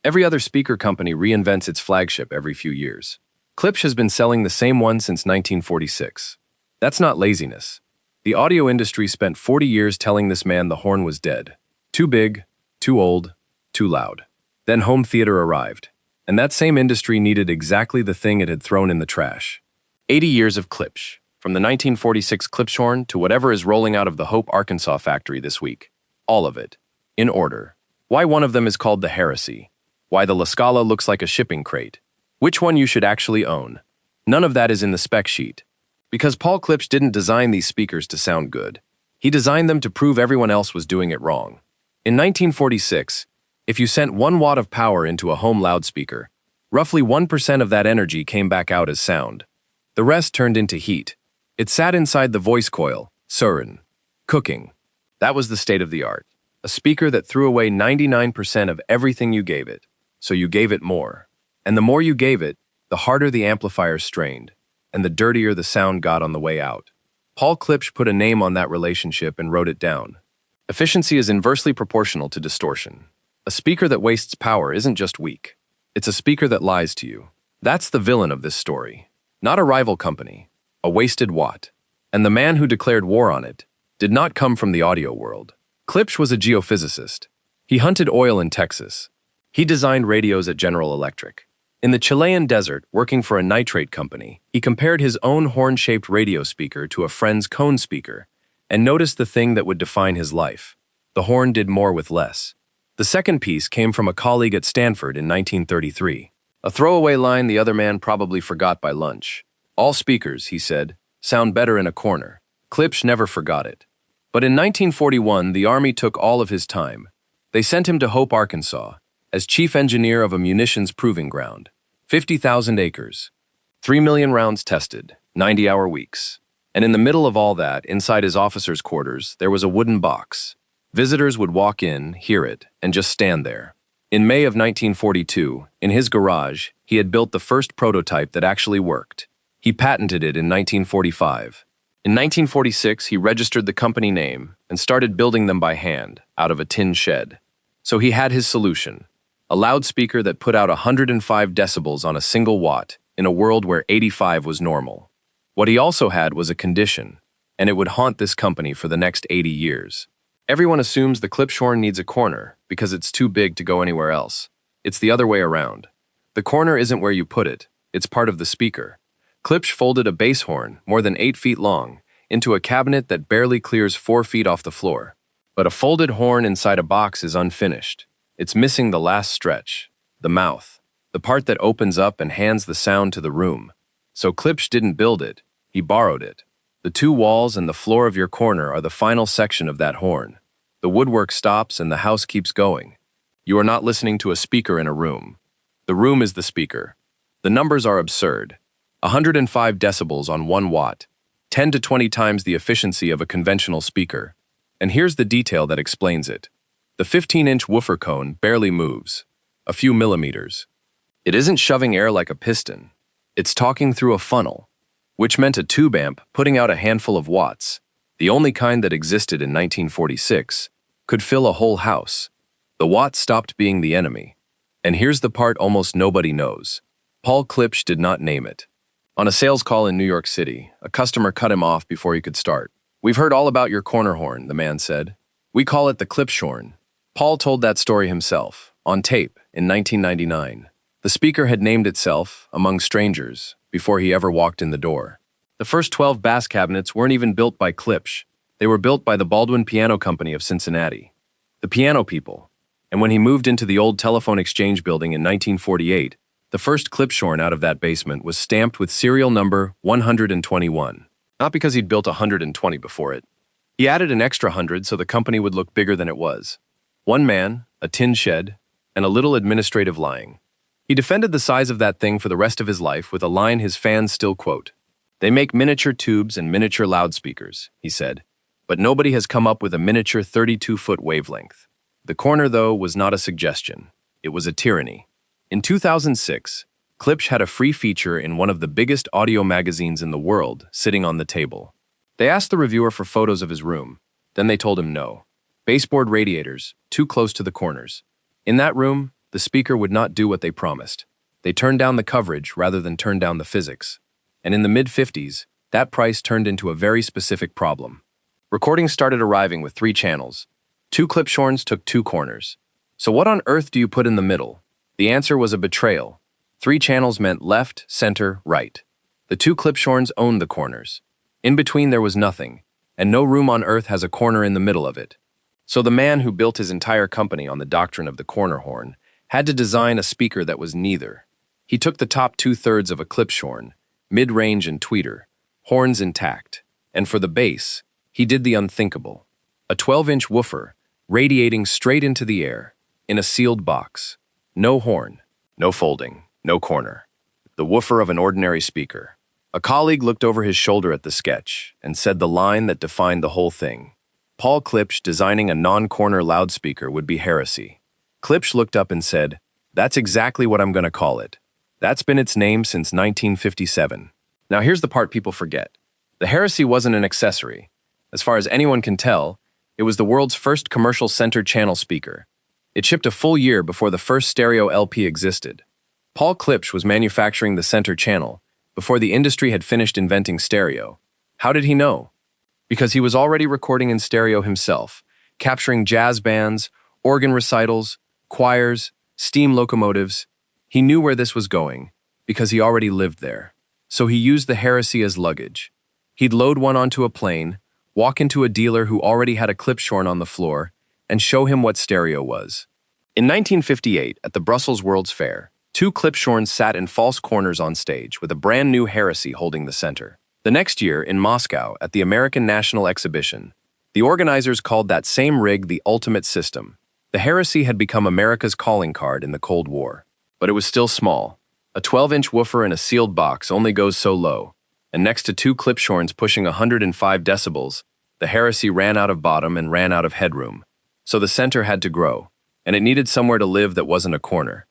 Every other speaker company reinvents its flagship every few years. Klipsch has been selling the same one since 1946. That's not laziness. The audio industry spent 40 years telling this man the horn was dead. Too big, too old, too loud. Then home theater arrived, and that same industry needed exactly the thing it had thrown in the trash. 80 years of Klipsch, from the 1946 Klipschorn to whatever is rolling out of the Hope, Arkansas factory this week. All of it. In order. Why one of them is called the Heresy. Why the Scala looks like a shipping crate. Which one you should actually own. None of that is in the spec sheet. Because Paul Klipsch didn't design these speakers to sound good. He designed them to prove everyone else was doing it wrong. In 1946, if you sent 1 watt of power into a home loudspeaker, roughly 1% of that energy came back out as sound. The rest turned into heat. It sat inside the voice coil, Surin. Cooking. That was the state of the art. A speaker that threw away 99% of everything you gave it. So you gave it more. And the more you gave it, the harder the amplifiers strained, and the dirtier the sound got on the way out. Paul Klipsch put a name on that relationship and wrote it down. Efficiency is inversely proportional to distortion. A speaker that wastes power isn't just weak. It's a speaker that lies to you. That's the villain of this story. Not a rival company. A wasted watt. And the man who declared war on it did not come from the audio world. Klipsch was a geophysicist. He hunted oil in Texas. He designed radios at General Electric. In the Chilean desert, working for a nitrate company, he compared his own horn-shaped radio speaker to a friend's cone speaker and noticed the thing that would define his life. The horn did more with less. The second piece came from a colleague at Stanford in 1933. A throwaway line the other man probably forgot by lunch. All speakers, he said, sound better in a corner. Klipsch never forgot it. But in 1941, the Army took all of his time. They sent him to Hope, Arkansas, as chief engineer of a munitions proving ground. 50,000 acres. 3 million rounds tested, 90-hour weeks. And in the middle of all that, inside his officers' quarters, there was a wooden box. Visitors would walk in, hear it, and just stand there. In May of 1942, in his garage, he had built the first prototype that actually worked. He patented it in 1945. In 1946, he registered the company name and started building them by hand, out of a tin shed. So he had his solution. A loudspeaker that put out 105 decibels on a single watt in a world where 85 was normal. What he also had was a condition, and it would haunt this company for the next 80 years. Everyone assumes the Klipschorn needs a corner because it's too big to go anywhere else. It's the other way around. The corner isn't where you put it, it's part of the speaker. Klipsch folded a bass horn, more than 8 feet long, into a cabinet that barely clears 4 feet off the floor. But a folded horn inside a box is unfinished. It's missing the last stretch, the mouth, the part that opens up and hands the sound to the room. So Klipsch didn't build it, he borrowed it. The 2 walls and the floor of your corner are the final section of that horn. The woodwork stops and the house keeps going. You are not listening to a speaker in a room. The room is the speaker. The numbers are absurd. 105 decibels on 1 watt, 10 to 20 times the efficiency of a conventional speaker. And here's the detail that explains it. The 15-inch woofer cone barely moves, a few millimeters. It isn't shoving air like a piston. It's talking through a funnel, which meant a tube amp putting out a handful of watts, the only kind that existed in 1946, could fill a whole house. The watt stopped being the enemy. And here's the part almost nobody knows. Paul Klipsch did not name it. On a sales call in New York City, a customer cut him off before he could start. "We've heard all about your corner horn," the man said. "We call it the Klipschorn." Paul told that story himself, on tape, in 1999. The speaker had named itself, among strangers, before he ever walked in the door. The first 12 bass cabinets weren't even built by Klipsch. They were built by the Baldwin Piano Company of Cincinnati. The piano people. And when he moved into the old telephone exchange building in 1948, the first Klipschorn out of that basement was stamped with serial number 121. Not because he'd built 120 before it. He added an extra 100 so the company would look bigger than it was. 1 man, a tin shed, and a little administrative lying. He defended the size of that thing for the rest of his life with a line his fans still quote. "They make miniature tubes and miniature loudspeakers," he said, "but nobody has come up with a miniature 32-foot wavelength." The corner, though, was not a suggestion. It was a tyranny. In 2006, Klipsch had a free feature in one of the biggest audio magazines in the world sitting on the table. They asked the reviewer for photos of his room. Then they told him no. Baseboard radiators, too close to the corners. In that room, the speaker would not do what they promised. They turned down the coverage rather than turn down the physics. And in the mid-50s, that price turned into a very specific problem. Recordings started arriving with 3 channels. 2 Klipschorns took 2 corners. So what on earth do you put in the middle? The answer was a betrayal. 3 channels meant left, center, right. The 2 Klipschorns owned the corners. In between there was nothing, and no room on earth has a corner in the middle of it. So the man who built his entire company on the doctrine of the corner horn had to design a speaker that was neither. He took the top 2/3 of a Klipschorn, mid-range and tweeter, horns intact, and for the bass, he did the unthinkable. A 12-inch woofer, radiating straight into the air, in a sealed box. No horn, no folding, no corner. The woofer of an ordinary speaker. A colleague looked over his shoulder at the sketch and said the line that defined the whole thing. Paul Klipsch designing a non-corner loudspeaker would be heresy. Klipsch looked up and said, "That's exactly what I'm going to call it. That's been its name since 1957. Now here's the part people forget. The Heresy wasn't an accessory. As far as anyone can tell, it was the world's first commercial center channel speaker. It shipped a full year before the first stereo LP existed. Paul Klipsch was manufacturing the center channel before the industry had finished inventing stereo. How did he know? Because he was already recording in stereo himself, capturing jazz bands, organ recitals, choirs, steam locomotives. He knew where this was going, because he already lived there. So he used the Heresy as luggage. He'd load one onto a plane, walk into a dealer who already had a Klipschorn on the floor, and show him what stereo was. In 1958, at the Brussels World's Fair, 2 Klipschorns sat in false corners on stage with a brand new Heresy holding the center. The next year, in Moscow, at the American National Exhibition, the organizers called that same rig the ultimate system. The Heresy had become America's calling card in the Cold War. But it was still small. A 12-inch woofer in a sealed box only goes so low, and next to 2 Klipschorns pushing 105 decibels, the Heresy ran out of bottom and ran out of headroom. So the center had to grow, and it needed somewhere to live that wasn't a corner.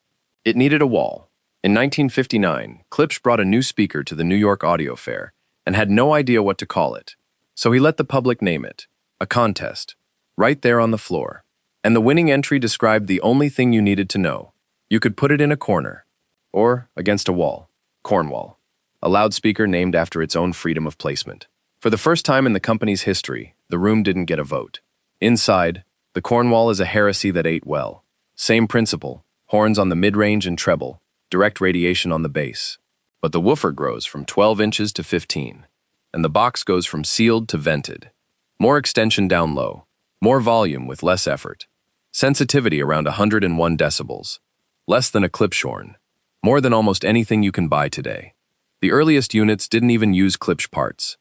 It needed a wall. In 1959, Klipsch brought a new speaker to the New York Audio Fair and had no idea what to call it. So he let the public name it, a contest, right there on the floor. And the winning entry described the only thing you needed to know. You could put it in a corner, or against a wall, Cornwall, a loudspeaker named after its own freedom of placement. For the first time in the company's history, the room didn't get a vote. Inside, the Cornwall is a Heresy that ate well. Same principle, horns on the mid-range and treble, direct radiation on the bass. But the woofer grows from 12 inches to 15, and the box goes from sealed to vented. More extension down low, more volume with less effort. Sensitivity around 101 decibels. Less than a Klipschorn. More than almost anything you can buy today. The earliest units didn't even use Klipsch parts.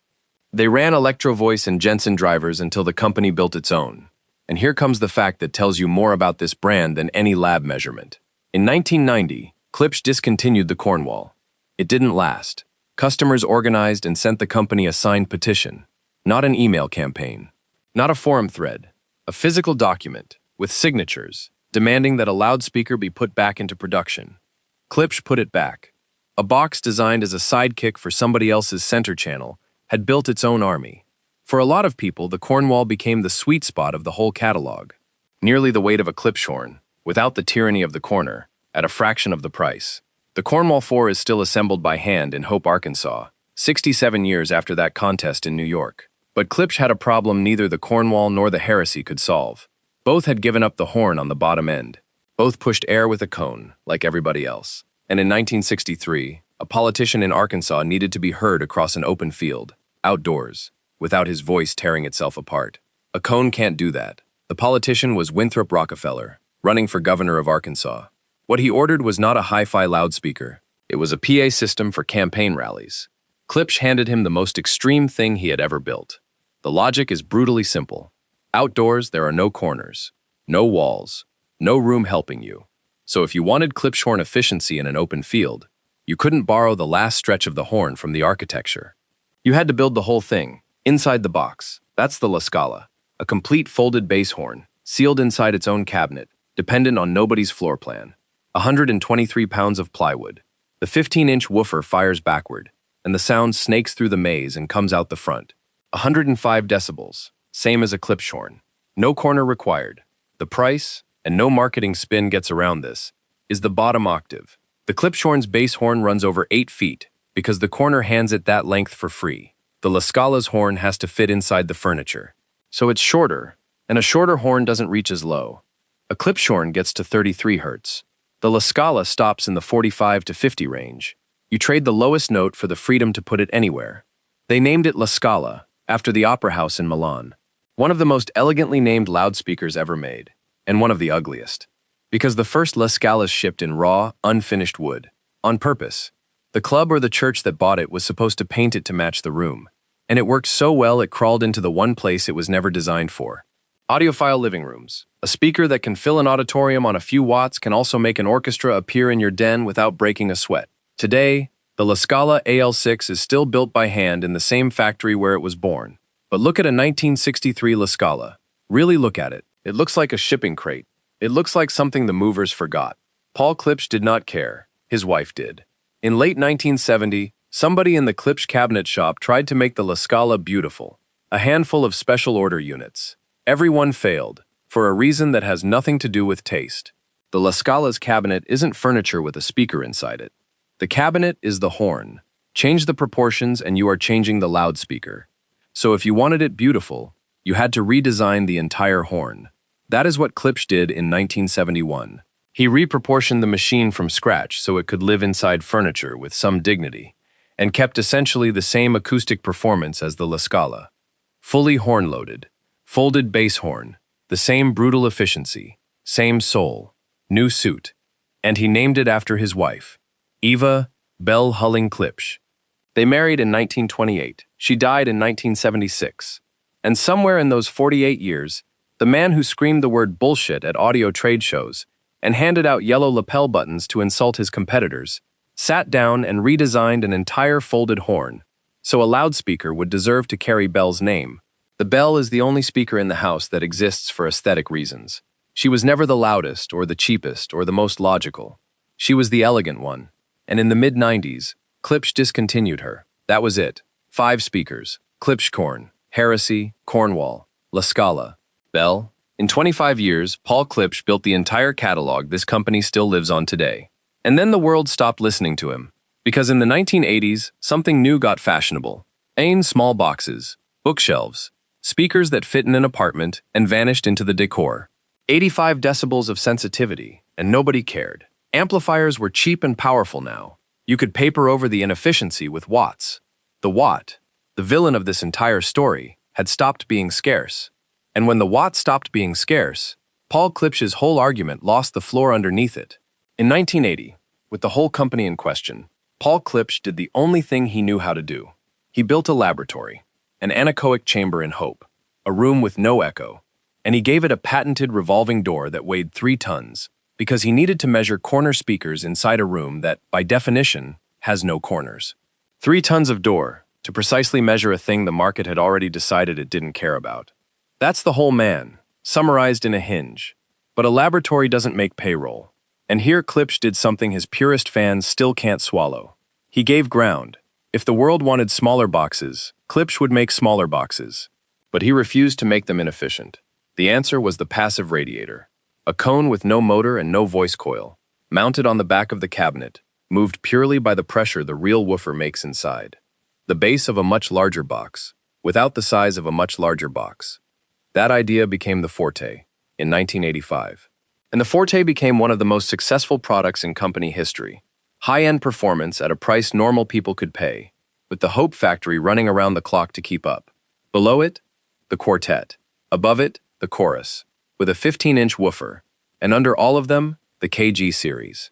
They ran Electro Voice and Jensen drivers until the company built its own. And here comes the fact that tells you more about this brand than any lab measurement. In 1990, Klipsch discontinued the Cornwall. It didn't last. Customers organized and sent the company a signed petition. Not an email campaign. Not a forum thread. A physical document, with signatures, demanding that a loudspeaker be put back into production. Klipsch put it back. A box designed as a sidekick for somebody else's center channel had built its own army. For a lot of people, the Cornwall became the sweet spot of the whole catalog. Nearly the weight of a Klipschorn, without the tyranny of the corner, at a fraction of the price. The Cornwall 4 is still assembled by hand in Hope, Arkansas, 67 years after that contest in New York. But Klipsch had a problem neither the Cornwall nor the Heresy could solve. Both had given up the horn on the bottom end. Both pushed air with a cone, like everybody else. And in 1963, a politician in Arkansas needed to be heard across an open field, outdoors, without his voice tearing itself apart. A cone can't do that. The politician was Winthrop Rockefeller, running for governor of Arkansas. What he ordered was not a hi-fi loudspeaker. It was a PA system for campaign rallies. Klipsch handed him the most extreme thing he had ever built. The logic is brutally simple. Outdoors, there are no corners, no walls, no room helping you. So if you wanted Klipschorn efficiency in an open field, you couldn't borrow the last stretch of the horn from the architecture. You had to build the whole thing, inside the box. That's the Scala, a complete folded bass horn, sealed inside its own cabinet, dependent on nobody's floor plan. 123 pounds of plywood. The 15-inch woofer fires backward, and the sound snakes through the maze and comes out the front. 105 decibels, same as a Klipschorn. No corner required. The price, and no marketing spin gets around this, is the bottom octave. The Klipschorn's bass horn runs over 8 feet because the corner hands it that length for free. The Scala's horn has to fit inside the furniture. So it's shorter, and a shorter horn doesn't reach as low. A Klipschorn gets to 33 Hz. The Scala stops in the 45 to 50 range. You trade the lowest note for the freedom to put it anywhere. They named it Scala, after the opera house in Milan. One of the most elegantly named loudspeakers ever made, and one of the ugliest. Because the first Scalas shipped in raw, unfinished wood. On purpose. The club or the church that bought it was supposed to paint it to match the room. And it worked so well it crawled into the one place it was never designed for. Audiophile living rooms. A speaker that can fill an auditorium on a few watts can also make an orchestra appear in your den without breaking a sweat. Today, the Scala AL6 is still built by hand in the same factory where it was born. But look at a 1963 Scala. Really look at it. It looks like a shipping crate. It looks like something the movers forgot. Paul Klipsch did not care. His wife did. In late 1970, somebody in the Klipsch cabinet shop tried to make the Scala beautiful. A handful of special order units. Everyone failed, for a reason that has nothing to do with taste. The Scala's cabinet isn't furniture with a speaker inside it. The cabinet is the horn. Change the proportions and you are changing the loudspeaker. So if you wanted it beautiful, you had to redesign the entire horn. That is what Klipsch did in 1971. He reproportioned the machine from scratch so it could live inside furniture with some dignity, and kept essentially the same acoustic performance as the Scala. Fully horn-loaded, folded bass horn, the same brutal efficiency, same soul, new suit, and he named it after his wife, Eva Belle Klipsch. They married in 1928. She died in 1976. And somewhere in those 48 years, the man who screamed the word bullshit at audio trade shows and handed out yellow lapel buttons to insult his competitors, sat down and redesigned an entire folded horn, so a loudspeaker would deserve to carry Belle's name. The Belle is the only speaker in the house that exists for aesthetic reasons. She was never the loudest or the cheapest or the most logical. She was the elegant one. And in the mid-90s, Klipsch discontinued her. That was it. 5 speakers. Klipschorn, Heresy, Cornwall, Scala, Belle. In 25 years, Paul Klipsch built the entire catalog this company still lives on today. And then the world stopped listening to him. Because in the 1980s, something new got fashionable. Small boxes, bookshelves, speakers that fit in an apartment and vanished into the decor. 85 decibels of sensitivity, and nobody cared. Amplifiers were cheap and powerful now. You could paper over the inefficiency with watts. The watt, the villain of this entire story, had stopped being scarce. And when the watt stopped being scarce, Paul Klipsch's whole argument lost the floor underneath it. In 1980, with the whole company in question, Paul Klipsch did the only thing he knew how to do. He built a laboratory, an anechoic chamber in Hope, a room with no echo, and he gave it a patented revolving door that weighed 3 tons, because he needed to measure corner speakers inside a room that, by definition, has no corners. 3 tons of door, to precisely measure a thing the market had already decided it didn't care about. That's the whole man, summarized in a hinge. But a laboratory doesn't make payroll. And here Klipsch did something his purest fans still can't swallow. He gave ground. If the world wanted smaller boxes, Klipsch would make smaller boxes. But he refused to make them inefficient. The answer was the passive radiator. A cone with no motor and no voice coil, mounted on the back of the cabinet, moved purely by the pressure the real woofer makes inside. The base of a much larger box, without the size of a much larger box. That idea became the Forte in 1985. And the Forte became one of the most successful products in company history. High-end performance at a price normal people could pay, with the Hope factory running around the clock to keep up. Below it, the Quartet. Above it, the Chorus, with a 15-inch woofer, and under all of them, the KG series.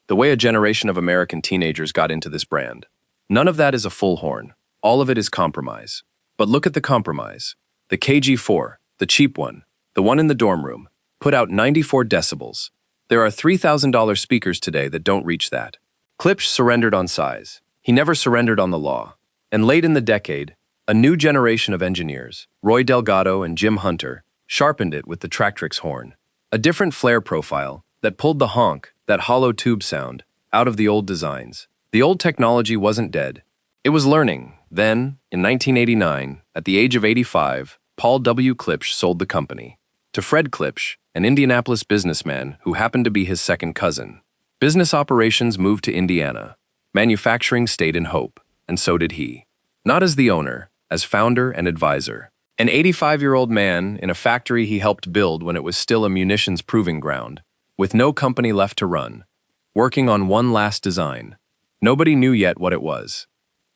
The way a generation of American teenagers got into this brand. None of that is a full horn. All of it is compromise. But look at the compromise. The KG4, the cheap one, the one in the dorm room, put out 94 decibels. There are $3,000 speakers today that don't reach that. Klipsch surrendered on size. He never surrendered on the law. And late in the decade, a new generation of engineers, Roy Delgado and Jim Hunter, sharpened it with the Tractrix horn. A different flare profile that pulled the honk, that hollow tube sound, out of the old designs. The old technology wasn't dead. It was learning. Then, in 1989, at the age of 85, Paul W. Klipsch sold the company to Fred Klipsch, an Indianapolis businessman who happened to be his second cousin. Business operations moved to Indiana. Manufacturing stayed in Hope, and so did he. Not as the owner, as founder and advisor. An 85-year-old man in a factory he helped build when it was still a munitions proving ground, with no company left to run, working on one last design. Nobody knew yet what it was.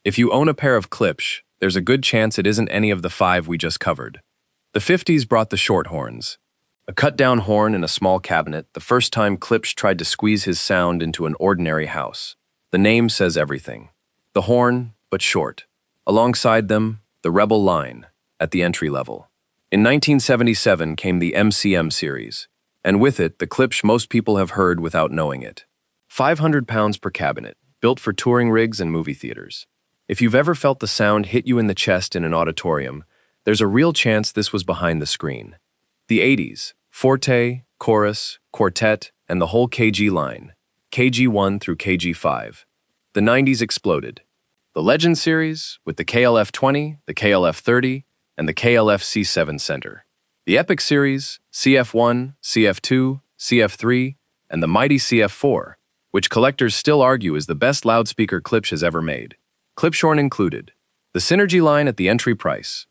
If you own a pair of Klipsch, there's a good chance it isn't any of the 5 we just covered. The 50s brought the short horns. A cut-down horn in a small cabinet, the first time Klipsch tried to squeeze his sound into an ordinary house. The name says everything. The horn, but short. Alongside them, the Rebel line, at the entry level. In 1977 came the MCM series, and with it, the Klipsch most people have heard without knowing it. 500 pounds per cabinet, built for touring rigs and movie theaters. If you've ever felt the sound hit you in the chest in an auditorium, there's a real chance this was behind the screen. The 80s, Forte, Chorus, Quartet, and the whole KG line, KG1 through KG5. The 90s exploded. The Legend series, with the KLF-20, the KLF-30, and the KLF-C7 center. The Epic series, CF1, CF2, CF3, and the mighty CF4, which collectors still argue is the best loudspeaker Klipsch has ever made. Klipschorn included. The Synergy line at the entry price.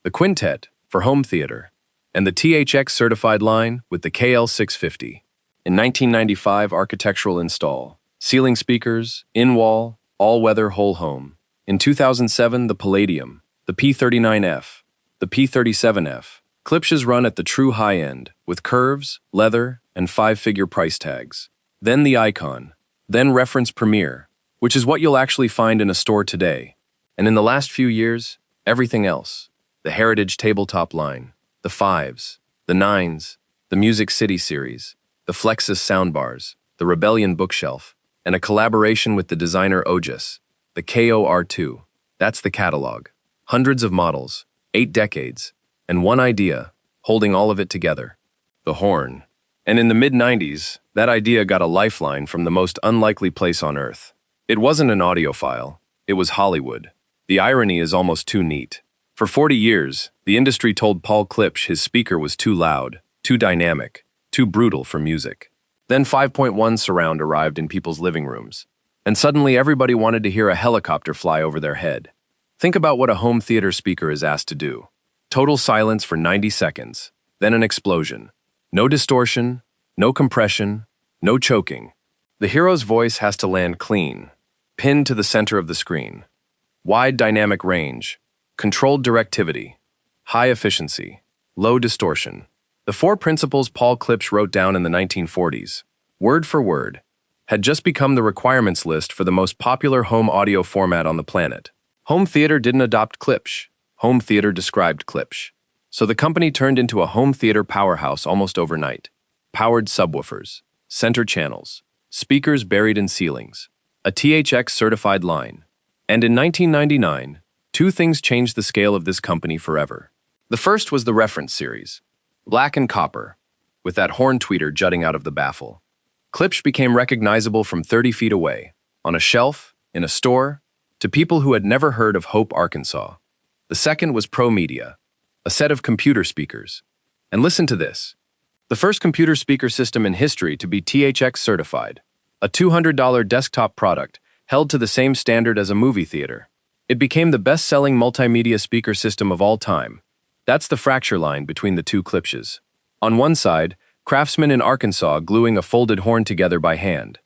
The Quintet, for home theater. And the THX certified line with the KL650. In 1995, architectural install. Ceiling speakers, in-wall, all-weather whole home. In 2007, the Palladium, the P39F, the P37F. Klipsch's run at the true high end, with curves, leather, and 5-figure price tags. Then the Icon. Then Reference Premier, which is what you'll actually find in a store today. And in the last few years, everything else. The Heritage tabletop line, the 5s, the 9s, the Music City series, the Flexus soundbars, the Rebellion bookshelf, and a collaboration with the designer Ogus, the KOR2. That's the catalog. Hundreds of models, 8 decades, and one idea, holding all of it together. The horn. And in the mid-90s, that idea got a lifeline from the most unlikely place on Earth. It wasn't an audiophile, it was Hollywood. The irony is almost too neat. For 40 years, the industry told Paul Klipsch his speaker was too loud, too dynamic, too brutal for music. Then 5.1 surround arrived in people's living rooms, and suddenly everybody wanted to hear a helicopter fly over their head. Think about what a home theater speaker is asked to do. Total silence for 90 seconds, then an explosion. No distortion, no compression, no choking. The hero's voice has to land clean, pinned to the center of the screen. Wide dynamic range, controlled directivity, high efficiency, low distortion. The 4 principles Paul Klipsch wrote down in the 1940s, word for word, had just become the requirements list for the most popular home audio format on the planet. Home theater didn't adopt Klipsch. Home theater described Klipsch. So the company turned into a home theater powerhouse almost overnight. Powered subwoofers, center channels, speakers buried in ceilings, a THX certified line. And in 1999, 2 things changed the scale of this company forever. The first was the Reference series, black and copper, with that horn tweeter jutting out of the baffle. Klipsch became recognizable from 30 feet away, on a shelf, in a store, to people who had never heard of Hope, Arkansas. The second was Pro Media, a set of computer speakers. And listen to this. The first computer speaker system in history to be THX certified, a $200 desktop product held to the same standard as a movie theater. It became the best-selling multimedia speaker system of all time. That's the fracture line between the 2 Klipsches. On one side, craftsmen in Arkansas gluing a folded horn together by hand.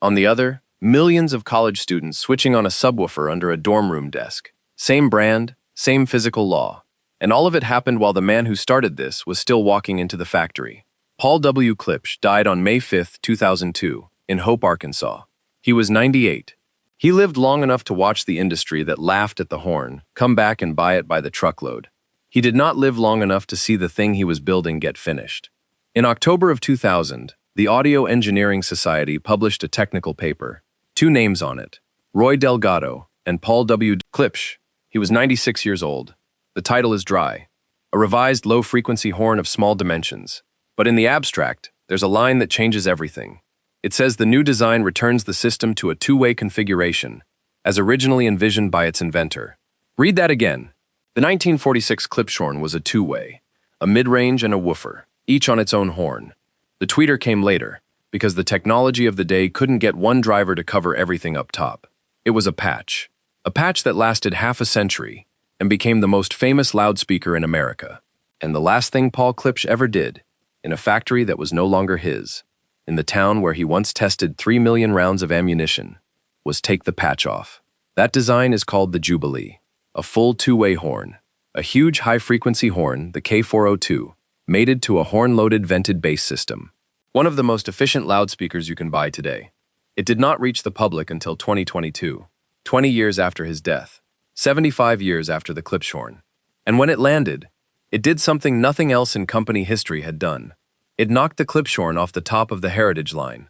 On the other, millions of college students switching on a subwoofer under a dorm room desk. Same brand, same physical law. And all of it happened while the man who started this was still walking into the factory. Paul W. Klipsch died on May 5, 2002, in Hope, Arkansas. He was 98. He lived long enough to watch the industry that laughed at the horn come back and buy it by the truckload. He did not live long enough to see the thing he was building get finished. In October of 2000, the Audio Engineering Society published a technical paper, 2 names on it, Roy Delgado and Paul W. Klipsch. He was 96 years old. The title is dry, a revised low-frequency horn of small dimensions. But in the abstract, there's a line that changes everything. It says the new design returns the system to a 2-way configuration, as originally envisioned by its inventor. Read that again. The 1946 Klipschorn was a 2-way, a mid-range and a woofer, each on its own horn. The tweeter came later, because the technology of the day couldn't get one driver to cover everything up top. It was a patch that lasted half a century and became the most famous loudspeaker in America. And the last thing Paul Klipsch ever did, in a factory that was no longer his, in the town where he once tested 3 million rounds of ammunition, was take the patch off. That design is called the Jubilee, a full two-way horn, a huge high-frequency horn, the K402, mated to a horn-loaded vented bass system. One of the most efficient loudspeakers you can buy today. It did not reach the public until 2022, 20 years after his death, 75 years after the Klipschorn. And when it landed, it did something nothing else in company history had done. It knocked the Klipschorn off the top of the heritage line.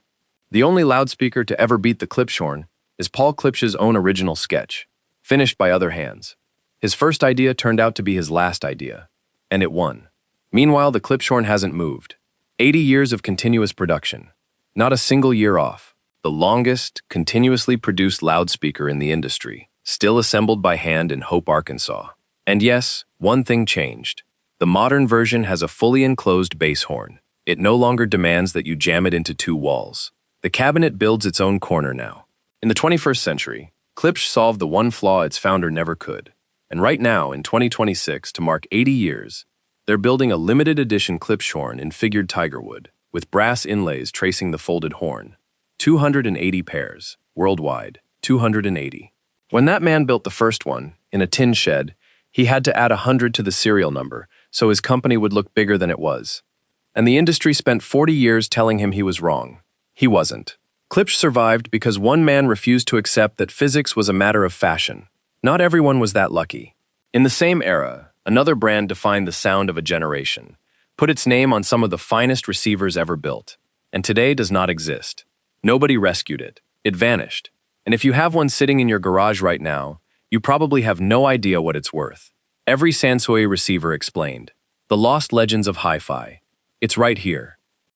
The only loudspeaker to ever beat the Klipschorn is Paul Klipsch's own original sketch, finished by other hands. His first idea turned out to be his last idea, and it won. Meanwhile, the Klipschorn hasn't moved. 80 years of continuous production. Not a single year off. The longest, continuously produced loudspeaker in the industry, still assembled by hand in Hope, Arkansas. And yes, one thing changed. The modern version has a fully enclosed bass horn. It no longer demands that you jam it into two walls. The cabinet builds its own corner now. In the 21st century, Klipsch solved the one flaw its founder never could. And right now, in 2026, to mark 80 years, they're building a limited edition Klipschorn in figured tigerwood, with brass inlays tracing the folded horn. 280 pairs, worldwide, 280. When that man built the first one, in a tin shed, he had to add 100 to the serial number, so his company would look bigger than it was. And the industry spent 40 years telling him he was wrong. He wasn't. Klipsch survived because one man refused to accept that physics was a matter of fashion. Not everyone was that lucky. In the same era, another brand defined the sound of a generation, put its name on some of the finest receivers ever built, and today does not exist. Nobody rescued it. It vanished. And if you have one sitting in your garage right now, you probably have no idea what it's worth. Every Sansui receiver explained. The lost legends of hi-fi. It's right here.